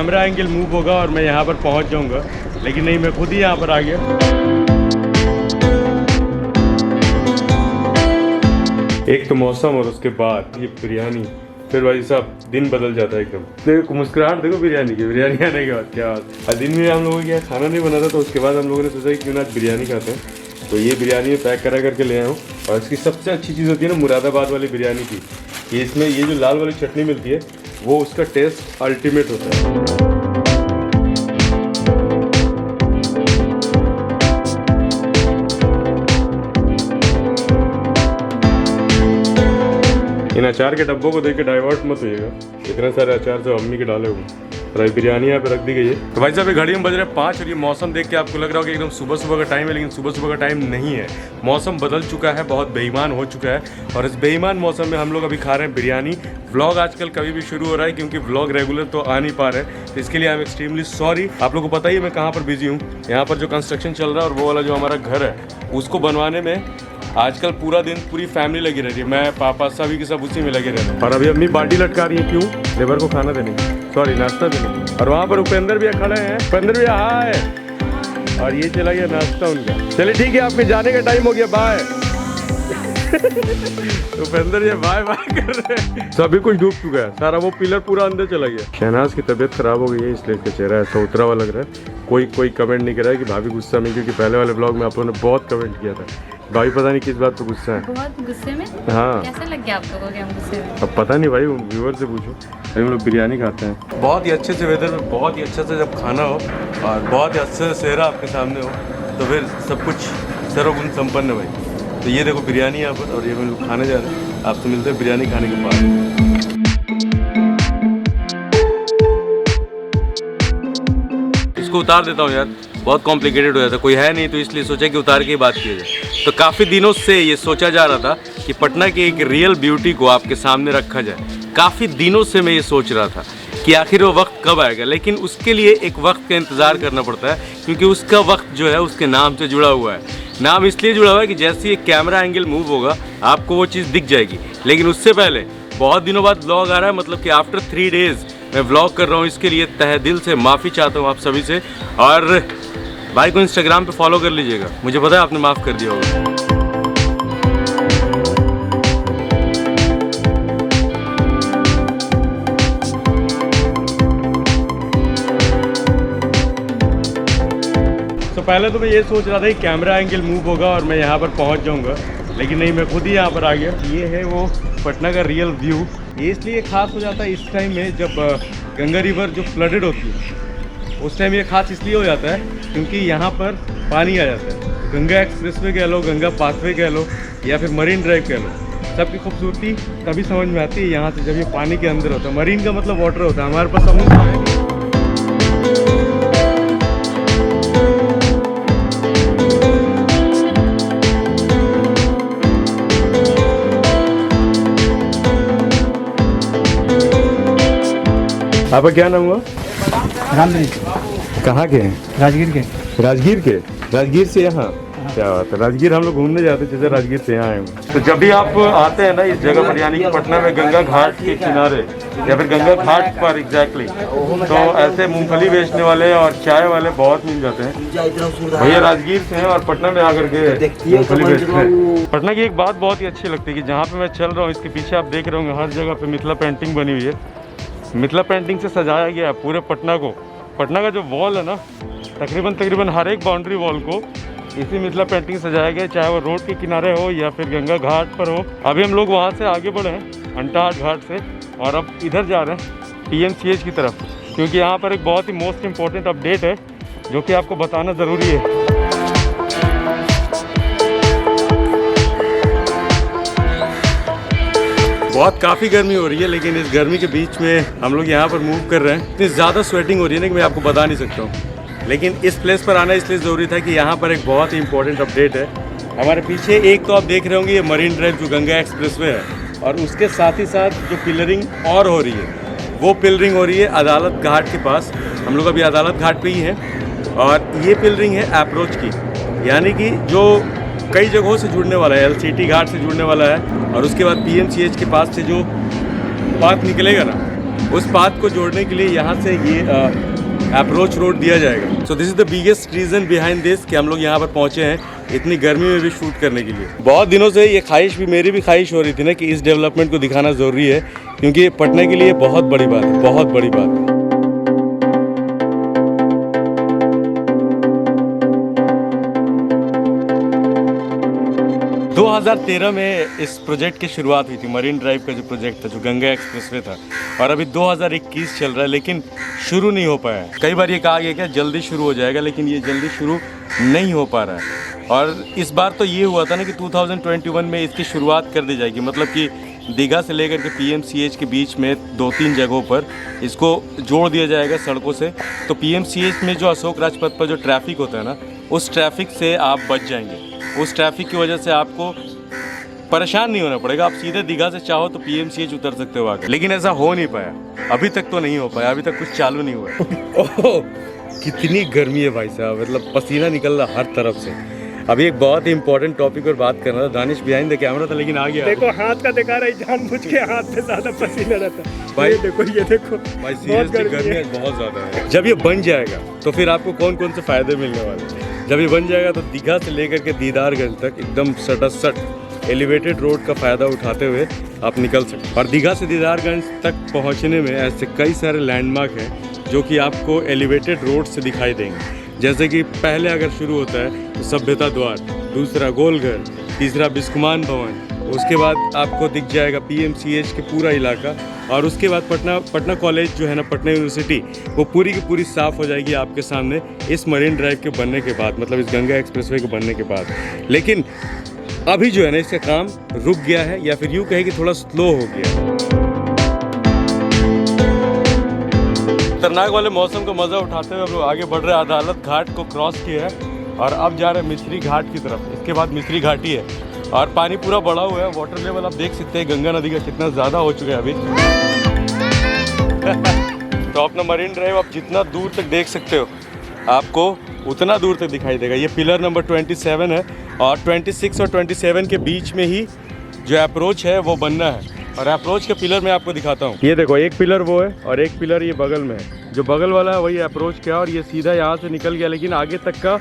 Camera angle move होगा और मैं यहाँ पर पहुँच जाऊँगा, लेकिन नहीं, मैं खुद ही यहाँ पर आ गया। एक तो मौसम और उसके बाद ये बिरयानी, फिर भाई साहब दिन बदल जाता है एकदम। देखो मुस्कुराहट देखो बिरयानी की, बिरयानी आने के बाद क्या बात। आज दिन में हम लोगों के यहाँ खाना नहीं बना था, तो उसके बाद हम लोगों ने सोचा कि क्यों ना आज बिरयानी खाते हैं। तो ये बिरयानी में पैक करा करके ले आया हूँ। और इसकी सबसे अच्छी चीज़ होती है ना मुरादाबाद वाली बिरयानी की, कि इसमें ये जो लाल वाली चटनी मिलती है वो उसका टेस्ट अल्टीमेट होता है। इन अचार के डब्बों को देख के डाइवर्ट मत होइएगा, इतने सारे अचार तो अम्मी के डाले हुए। और अभी बिरयानी यहाँ पे रख दी गई है। तो भाई साहब ये घड़ी में बज रहे 5 और ये मौसम देख के आपको लग रहा होगा कि एकदम सुबह सुबह का टाइम है, लेकिन सुबह सुबह का टाइम नहीं है। मौसम बदल चुका है, बहुत बेईमान हो चुका है। और इस बेईमान मौसम में हम लोग अभी खा रहे हैं बिरयानी। व्लॉग आजकल कभी भी शुरू हो रहा है, क्योंकि व्लॉग रेगुलर तो आ नहीं पा रहे, तो इसके लिए आई एम एक्सट्रीमली सॉरी। आप लोगों को पता ही है मैं कहाँ पर बिजी हूँ। यहाँ पर जो कंस्ट्रक्शन चल रहा है और वो वाला जो हमारा घर है उसको बनवाने में आजकल पूरा दिन पूरी फैमिली लगी रहती है। मैं पापा सभी के सब उसी में लगे रहते हैं। और अभी अम्मी बाल्टी लटका रही है, क्यों? लेबर को खाना देने, सॉरी नाश्ता देने। और वहाँ पर उपेंद्र भैया खड़े हैं, उपेंद्र भैया हाय। और ये चला गया नाश्ता उनका। चलिए ठीक है, आपके जाने का टाइम हो गया, बाय। उपेंद्र भैया बाय बाय कर रहे हैं। सभी कुछ डूब चुका है, सारा वो पिलर पूरा अंदर चला गया। शहनाज की तबीयत खराब हो गई है, इसलिए इसका चेहरा ऐसा उतरा हुआ लग रहा है। कोई कमेंट नहीं कर रहा है कि भाभी गुस्सा में, क्योंकि पहले वाले ब्लॉग में आप लोगों ने बहुत कमेंट किया था। भाई पता नहीं किस बात पे गुस्सा है। बहुत गुस्से में? हाँ, कैसा लग गया आप लोगों को कि हम गुस्से में? अब पता नहीं भाई, व्यूअर से पूछो। अभी हम लोग बिरयानी खाते हैं बहुत ही अच्छे से वेदर में, बहुत ही अच्छे से जब खाना हो और बहुत ही अच्छे से चेहरा आपके सामने हो, तो फिर सब कुछ सर्वगुण संपन्न है भाई। तो ये देखो बिरयानी यहाँ पर, और ये हम लोग खाने जा रहे हैं। आपसे मिलते हैं बिरयानी खाने के बाद। इसको उतार देता हूँ यार, बहुत कॉम्प्लिकेटेड हो जाता है, कोई है नहीं तो इसलिए सोचा कि उतार के ही बात की जाए। तो काफ़ी दिनों से ये सोचा जा रहा था कि पटना की एक रियल ब्यूटी को आपके सामने रखा जाए। काफ़ी दिनों से मैं ये सोच रहा था कि आखिर वो वक्त कब आएगा, लेकिन उसके लिए एक वक्त का इंतज़ार करना पड़ता है, क्योंकि उसका वक्त जो है उसके नाम से जुड़ा हुआ है। नाम इसलिए जुड़ा हुआ है कि जैसे ये कैमरा एंगल मूव होगा आपको वो चीज़ दिख जाएगी। लेकिन उससे पहले बहुत दिनों बाद ब्लॉग आ रहा है, मतलब कि आफ्टर 3 डेज़ मैं व्लॉग कर रहा हूँ। इसके लिए तहे दिल से माफ़ी चाहता हूँ आप सभी से। और भाई को इंस्टाग्राम पे फॉलो कर लीजिएगा, मुझे पता है आपने माफ़ कर दिया होगा। तो पहले तो मैं ये सोच रहा था कि कैमरा एंगल मूव होगा और मैं यहाँ पर पहुँच जाऊँगा, लेकिन नहीं, मैं खुद ही यहाँ पर आ गया। ये है वो पटना का रियल व्यू। ये इसलिए खास हो जाता है इस टाइम में जब गंगा रिवर जो फ्लडेड होती है, उस टाइम ये खास इसलिए हो जाता है क्योंकि यहाँ पर पानी आ जाता है। गंगा एक्सप्रेसवे कह लो, गंगा पाथवे कह लो, या फिर मरीन ड्राइव कह लो, सबकी खूबसूरती तभी समझ में आती है यहाँ से जब ये पानी के अंदर होता है। मरीन का मतलब वाटर होता है, हमारे पास समुद्र है। आपका क्या नाम हुआ? रामदेव। कहाँ के हैं? राजगीर के। राजगीर के? राजगीर से यहाँ? क्या बात है, राजगीर हम लोग घूमने जाते हैं, जैसे राजगीर से यहाँ आए हैं। तो जब भी आप आते हैं ना इस जगह पर, यानी कि पटना में गंगा घाट के किनारे या फिर गंगा घाट पर एग्जैक्टली, तो ऐसे मूंगफली बेचने वाले और चाय वाले बहुत मिल जाते हैं। भैया राजगीर से हैं और पटना में आकर के मूंगफली बेचते हैं। पटना की एक बात बहुत ही अच्छी लगती है कि जहाँ पे मैं चल रहा हूँ इसके पीछे आप देख रहे होंगे हर जगह पे मिथिला पेंटिंग बनी हुई है। मिथिला पेंटिंग से सजाया गया है पूरे पटना को। पटना का जो वॉल है ना, तकरीबन हर एक बाउंड्री वॉल को इसी मिथिला पेंटिंग सजाया गया है, चाहे वो रोड के किनारे हो या फिर गंगा घाट पर हो। अभी हम लोग वहाँ से आगे बढ़े हैं अंटाहाट घाट से, और अब इधर जा रहे हैं PMCH की तरफ, क्योंकि यहाँ पर एक बहुत ही मोस्ट इम्पॉर्टेंट अपडेट है जो कि आपको बताना ज़रूरी है। बहुत काफ़ी गर्मी हो रही है, लेकिन इस गर्मी के बीच में हम लोग यहाँ पर मूव कर रहे हैं। इतनी ज़्यादा स्वेटिंग हो रही है ना कि मैं आपको बता नहीं सकता हूँ। लेकिन इस प्लेस पर आना इसलिए ज़रूरी था कि यहाँ पर एक बहुत ही इंपॉर्टेंट अपडेट है। हमारे पीछे एक तो आप देख रहे होंगे ये मरीन ड्राइव जो गंगा एक्सप्रेसवे है, और उसके साथ ही साथ जो पिलरिंग और हो रही है वो पिलरिंग हो रही है अदालत घाट के पास। हम लोग अभी अदालत घाट पे ही हैं, और ये पिलरिंग है अप्रोच की, यानी कि जो कई जगहों से जुड़ने वाला है, LCT घाट से जुड़ने वाला है, और उसके बाद PMCH के पास से जो पाथ निकलेगा ना उस पाथ को जोड़ने के लिए यहाँ से ये अप्रोच रोड दिया जाएगा। So this is the biggest reason behind this कि हम लोग यहाँ पर पहुँचे हैं इतनी गर्मी में भी शूट करने के लिए। बहुत दिनों से ये ख्वाहिश भी, मेरी भी ख्वाहिश हो रही थी ना कि इस डेवलपमेंट को दिखाना ज़रूरी है, क्योंकि पटना के लिए बहुत बड़ी बात है, बहुत बड़ी बात है। 2013 में इस प्रोजेक्ट की शुरुआत हुई थी, मरीन ड्राइव का जो प्रोजेक्ट था, जो गंगा एक्सप्रेसवे था, और अभी 2021 चल रहा है लेकिन शुरू नहीं हो पाया है। कई बार ये कहा गया क्या जल्दी शुरू हो जाएगा, लेकिन ये जल्दी शुरू नहीं हो पा रहा है। और इस बार तो ये हुआ था ना कि 2021 में इसकी शुरुआत कर दी जाएगी, मतलब कि दीघा से लेकर के PMCH के बीच में 2-3 जगहों पर इसको जोड़ दिया जाएगा सड़कों से। तो PMCH में जो अशोक राजपथ पर जो ट्रैफिक होता है ना, उस ट्रैफिक से आप बच जाएंगे। उस ट्रैफिक की वजह से आपको परेशान नहीं होना पड़ेगा, आप सीधे दीघा से चाहो तो PMCH उतर सकते हो आगे। लेकिन ऐसा हो नहीं पाया, अभी तक तो नहीं हो पाया, अभी तक कुछ चालू नहीं हुआ है। ओह कितनी गर्मी है भाई साहब, मतलब पसीना निकल रहा हर तरफ से। अभी एक बहुत ही इंपॉर्टेंट टॉपिक पर बात करना था, दानिश बिहाइंड द कैमरा था लेकिन आ गया। देखो हाथ का दिखा रहा है, जानबूझ के हाथ पे ज्यादा पसीना रहता है भाई। ये देखो भाई सीरियसली गर्मी आज बहुत ज़्यादा है। जब ये बन जाएगा तो फिर आपको कौन कौन से फ़ायदे मिलने वाले हैं। जब ये बन जाएगा तो दीघा से लेकर के दीदारगंज तक एकदम सटासट एलिवेटेड रोड का फ़ायदा उठाते हुए आप निकल सकते। और दीघा से दीदारगंज तक पहुंचने में ऐसे कई सारे लैंडमार्क हैं जो कि आपको एलिवेटेड रोड से दिखाई देंगे। जैसे कि पहले अगर शुरू होता है तो सभ्यता द्वार, दूसरा गोलघर, तीसरा बिस्कुमान भवन, उसके बाद आपको दिख जाएगा PMCH के पूरा इलाका, और उसके बाद पटना कॉलेज जो है ना, पटना यूनिवर्सिटी, वो पूरी की पूरी साफ़ हो जाएगी आपके सामने इस मरीन ड्राइव के बनने के बाद, मतलब इस गंगा एक्सप्रेसवे के बनने के बाद। लेकिन अभी जो है ना इसका काम रुक गया है, या फिर यूँ कहे कि थोड़ा स्लो हो गया है। खतरनाक वाले मौसम का मज़ा उठाते हुए हम लोग आगे बढ़ रहे हैं। अदालत घाट को क्रॉस किया है और अब जा रहे हैं मिस्री घाट की तरफ। इसके बाद मिस्री घाटी है और पानी पूरा बढ़ा हुआ है। वाटर लेवल आप देख सकते हैं गंगा नदी का कितना ज़्यादा हो चुका है अभी। तो अपना मरीन ड्राइव आप जितना दूर तक देख सकते हो, आपको उतना दूर तक दिखाई देगा। ये पिलर नंबर 27 है और 26 और 27 के बीच में ही जो अप्रोच है वो बनना है। और अप्रोच के पिलर मैं आपको दिखाता हूँ। ये देखो, एक पिलर वो है और एक पिलर ये बगल में है। जो बगल वाला है वही अप्रोच का, और ये सीधा यहाँ से निकल गया, लेकिन आगे तक का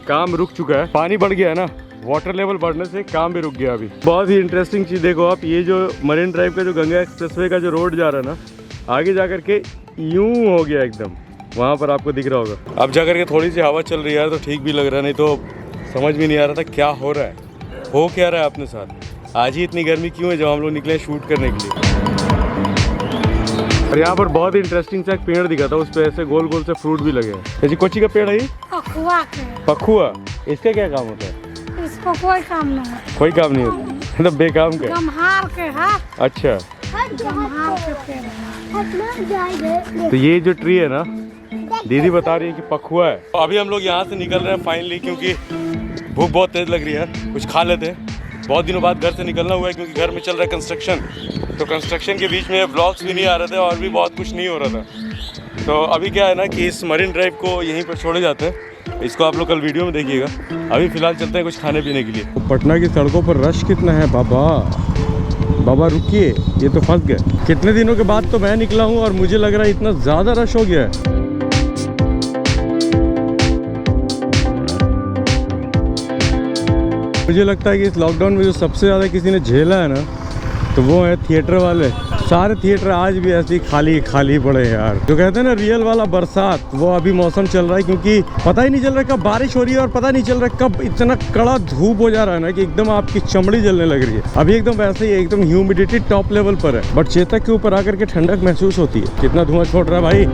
काम रुक चुका है। पानी बढ़ गया है ना, वाटर लेवल बढ़ने से काम भी रुक गया अभी। बहुत ही इंटरेस्टिंग चीज़ देखो आप, ये जो मरीन ड्राइव का जो गंगा एक्सप्रेसवे का जो रोड जा रहा है ना, आगे जा करके यूं हो गया एकदम, वहाँ पर आपको दिख रहा होगा। अब जा करके थोड़ी सी हवा चल रही है तो ठीक भी लग रहा है, नहीं तो समझ में नहीं आ रहा था क्या हो रहा है, हो क्या रहा है अपने साथ। आज ही इतनी गर्मी क्यों है जब हम लोग निकले शूट करने के लिए। और यहाँ पर बहुत इंटरेस्टिंग सा एक पेड़ दिखा था, उस पर ऐसे गोल गोल से फ्रूट भी लगे हैं। जी कोची का पेड़ है ये? पखुआ के। पखुआ, इसका क्या काम होता है? इसको कोई काम नहीं है। कोई काम नहीं होता, मतलब बेकाम का। गम्हार के है। अच्छा, गम्हार के पेड़ है। तो ये जो ट्री है ना, दीदी बता रही है कि पखुआ है। अभी हम लोग यहाँ से निकल रहे हैं फाइनली, क्योंकि भूख बहुत तेज लग रही है, कुछ खा लेते हैं। बहुत दिनों बाद घर से निकलना हुआ है क्योंकि घर में चल रहा है कंस्ट्रक्शन, तो कंस्ट्रक्शन के बीच में व्लॉग्स भी नहीं आ रहे थे और भी बहुत कुछ नहीं हो रहा था। तो अभी क्या है ना कि इस मरीन ड्राइव को यहीं पर छोड़े जाते हैं, इसको आप लोग कल वीडियो में देखिएगा। अभी फ़िलहाल चलते हैं कुछ खाने पीने के लिए। तो पटना की सड़कों पर रश कितना है बाबा रुकिए, ये तो फंस गए। कितने दिनों के बाद तो मैं निकला हूँ और मुझे लग रहा है इतना ज़्यादा रश हो गया है। मुझे लगता है कि इस लॉकडाउन में जो सबसे ज़्यादा किसी ने झेला है ना, तो वो है थिएटर वाले। सारे थिएटर आज भी ऐसे ही खाली पड़े हैं यार। जो कहते हैं ना रियल वाला बरसात, वो अभी मौसम चल रहा है, क्योंकि पता ही नहीं चल रहा कब बारिश हो रही है और पता नहीं चल रहा कब इतना कड़ा धूप हो जा रहा है ना कि एकदम आपकी चमड़ी जलने लग रही है। अभी एकदम वैसे ही एकदम ह्यूमिडिटी टॉप लेवल पर है, बट चेतक के ऊपर आकर के ठंडक महसूस होती है। कितना धुआं छोड़ रहा है भाई,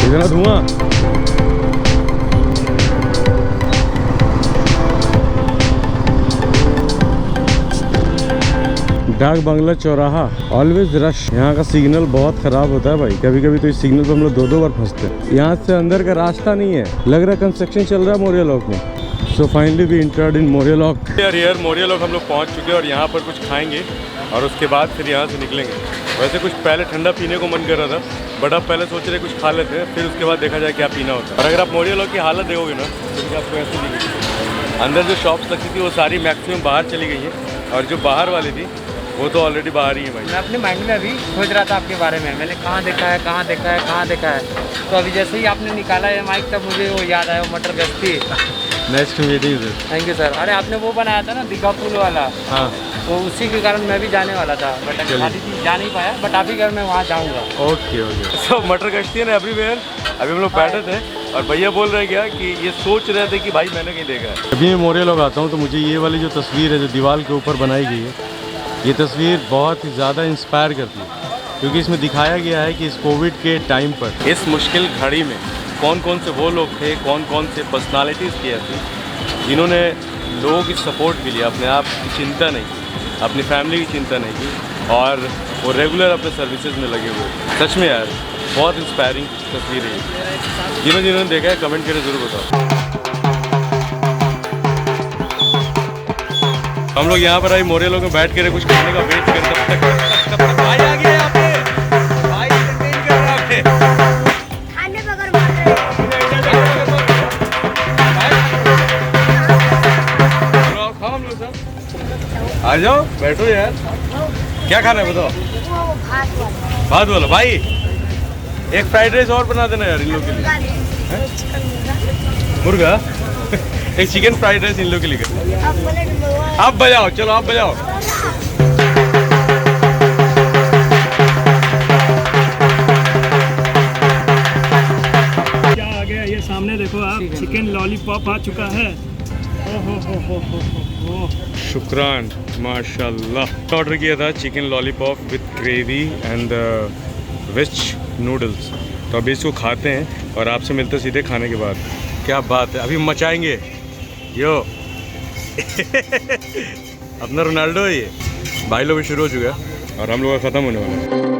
कितना धुआं। डाक बंगला चौराहा ऑलवेज रश। यहाँ का सिग्नल बहुत खराब होता है भाई, कभी कभी तो इस सिग्नल पर हम लोग 2-2 बार फंसते हैं। यहाँ से अंदर का रास्ता नहीं है, लग रहा है कंस्ट्रक्शन चल रहा है मोरिया लॉक में। So finally we entered in मोरिया लॉक। यार मोरिया लॉक हम लोग पहुँच चुके हैं और यहाँ पर कुछ खाएंगे और उसके बाद फिर यहाँ से निकलेंगे। वैसे कुछ पहले ठंडा पीने को मन कर रहा था, बट अब पहले सोच रहे कुछ खा लेते हैं, फिर उसके बाद देखा जाए क्या पीना होता है। और अगर आप मोरिया लॉक की हालत देखोगे ना, तो आपको ऐसी दिखेगी। अंदर जो शॉप्स लगती थी वो सारी मैक्सिमम बाहर चली गई है, और जो बाहर वाली थी वो तो ऑलरेडी बाहर ही है भाई। मैं अपने माइंड में अभी सोच रहा था आपके बारे में, मैंने कहाँ देखा है कहाँ देखा है कहाँ देखा है। तो अभी जैसे ही आपने निकाला है माइक तब मुझे वो याद आया, वो मटर गश्ती। Next meeting sir. Thank you sir. अरे आपने वो बनाया था ना दीघा पुल वाला, हाँ तो उसी के कारण मैं भी जाने वाला था, बट खाली जा नहीं पाया, बट आप ही घर मैं वहाँ जाऊँगा। Okay okay. सब मटर कश्ती है ना एवरीवेयर। अभी हम लोग बैठे थे और भैया बोल रहे क्या कि ये सोच रहे थे कि भाई मैंने कहीं देखा है। अभी मैं मोरिया लोग आता हूँ तो मुझे ये वाली जो तस्वीर है जो दीवार के ऊपर बनाई गई है, ये तस्वीर बहुत ही ज़्यादा इंस्पायर करती है, क्योंकि इसमें दिखाया गया है कि इस कोविड के टाइम पर इस मुश्किल घड़ी में कौन कौन से वो लोग थे, कौन कौन से पर्सनालिटीज़ की थी जिन्होंने लोगों की सपोर्ट के लिए अपने आप की चिंता नहीं की, अपनी फैमिली की चिंता नहीं की और वो रेगुलर अपने सर्विसेज में लगे हुए। सच में यार बहुत इंस्पायरिंग तस्वीर है। जिन्होंने देखा है कमेंट करके ज़रूर बताओ। हम लोग यहाँ पर आई मोरे लोग में बैठ कर कुछ खाने का वेट कर तब तक भाई आ गया यहाँ पे, भाई एंटरटेन कर रहा है। खाने बगैर मार रहे खाओ हम लोग सब, आ जाओ बैठो यार। क्या खाना है बताओ? वो भात वाला बात बोलो भाई, एक फ्राइड राइस और बना देना यार इन लोग के लिए। मुर्गा एक चिकन फ्राइड राइस इन लोग के लिए कर। अब बोले आप बजाओ, चलो आप बजाओ। क्या आ गया ये सामने देखो आप, चिकन लॉलीपॉप आ चुका है। ओहो शुक्रान माशाल्लाह। ऑर्डर किया था chicken lollipop with gravy and veg noodles. तो अभी इसको खाते हैं और आपसे मिलते सीधे खाने के बाद। क्या बात है, अभी मचाएंगे यो। अपना रोनाल्डो है ये। भाई लोग भी शुरू हो चुका है और हम लोग का ख़त्म होने वाला है।